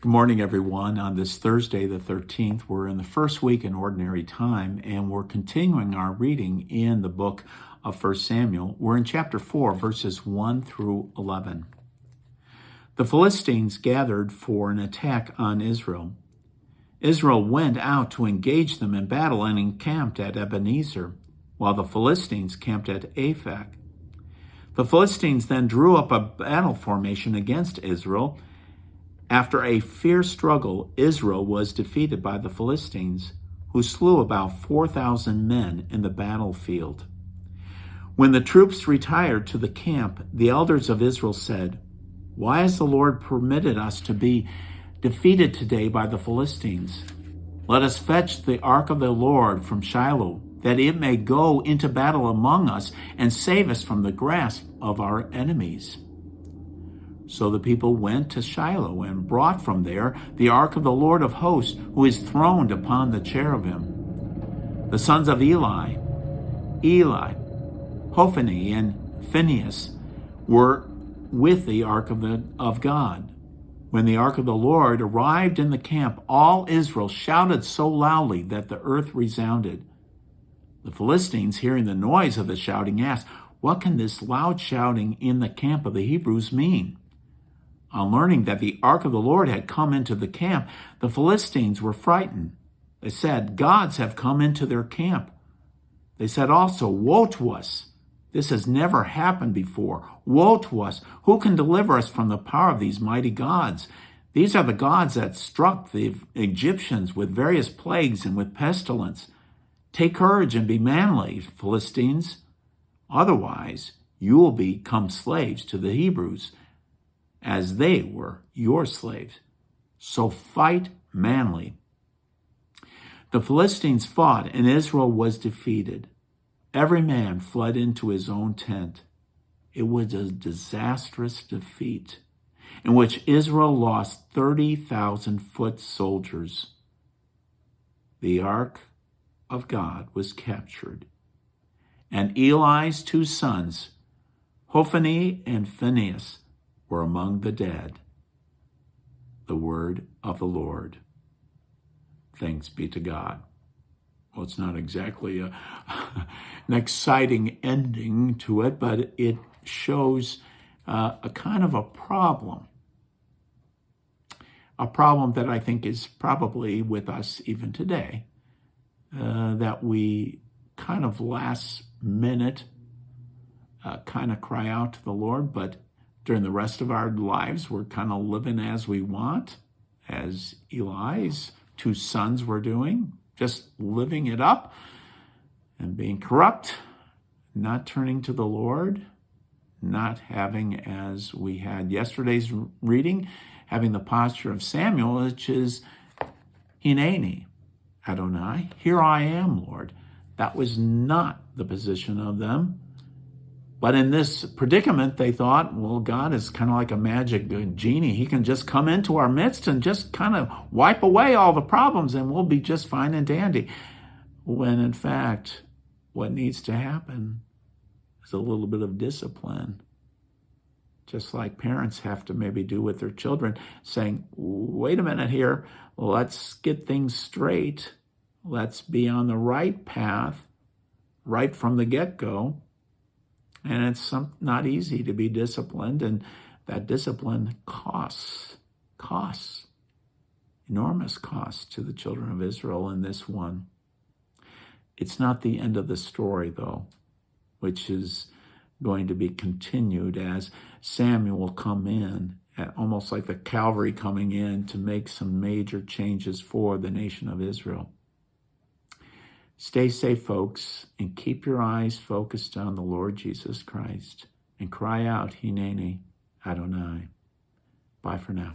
Good morning, everyone. On this Thursday, the 13th, we're in the first week in Ordinary Time, and we're continuing our reading in the book of 1 Samuel. We're in chapter 4, verses 1 through 11. The Philistines gathered for an attack on Israel. Israel went out to engage them in battle and encamped at Ebenezer, while the Philistines camped at Aphek. The Philistines then drew up a battle formation against Israel. After a fierce struggle, Israel was defeated by the Philistines, who slew about 4,000 men in the battlefield. When the troops retired to the camp, the elders of Israel said, "Why has the Lord permitted us to be defeated today by the Philistines? Let us fetch the ark of the Lord from Shiloh, that it may go into battle among us and save us from the grasp of our enemies." So the people went to Shiloh and brought from there the ark of the Lord of hosts, who is throned upon the cherubim. The sons of Eli, Hophni, and Phinehas were with the ark of God. When the ark of the Lord arrived in the camp, all Israel shouted so loudly that the earth resounded. The Philistines, hearing the noise of the shouting, asked, "What can this loud shouting in the camp of the Hebrews mean?" On learning that the ark of the Lord had come into the camp, the Philistines were frightened. They said, "Gods have come into their camp." They said also, "Woe to us! This has never happened before. Woe to us! Who can deliver us from the power of these mighty gods? These are the gods that struck the Egyptians with various plagues and with pestilence. Take courage and be manly, Philistines. Otherwise, you will become slaves to the Hebrews, as they were your slaves. So fight manly." The Philistines fought, and Israel was defeated. Every man fled into his own tent. It was a disastrous defeat, in which Israel lost 30,000 foot soldiers. The ark of God was captured, and Eli's two sons, Hophni and Phinehas, were among the dead. The word of the Lord. Thanks be to God. Well, it's not exactly an exciting ending to it, but it shows a kind of a problem that I think is probably with us even today, that we kind of last minute kind of cry out to the Lord, but during the rest of our lives, we're kind of living as we want, as Eli's two sons were doing, just living it up and being corrupt, not turning to the Lord, not having, as we had yesterday's reading, having the posture of Samuel, which is Hineni, Adonai, here I am, Lord. That was not the position of them. But in this predicament, they thought, well, God is kind of like a magic genie. He can just come into our midst and just kind of wipe away all the problems and we'll be just fine and dandy. When in fact, what needs to happen is a little bit of discipline. Just like parents have to maybe do with their children, saying, wait a minute here, let's get things straight. Let's be on the right path right from the get-go. And it's not easy to be disciplined, and that discipline costs enormous costs to the children of Israel in this one. It's not the end of the story, though, which is going to be continued as Samuel will come in, almost like the cavalry coming in to make some major changes for the nation of Israel. Stay safe, folks, and keep your eyes focused on the Lord Jesus Christ and cry out, Hineni, Adonai. Bye for now.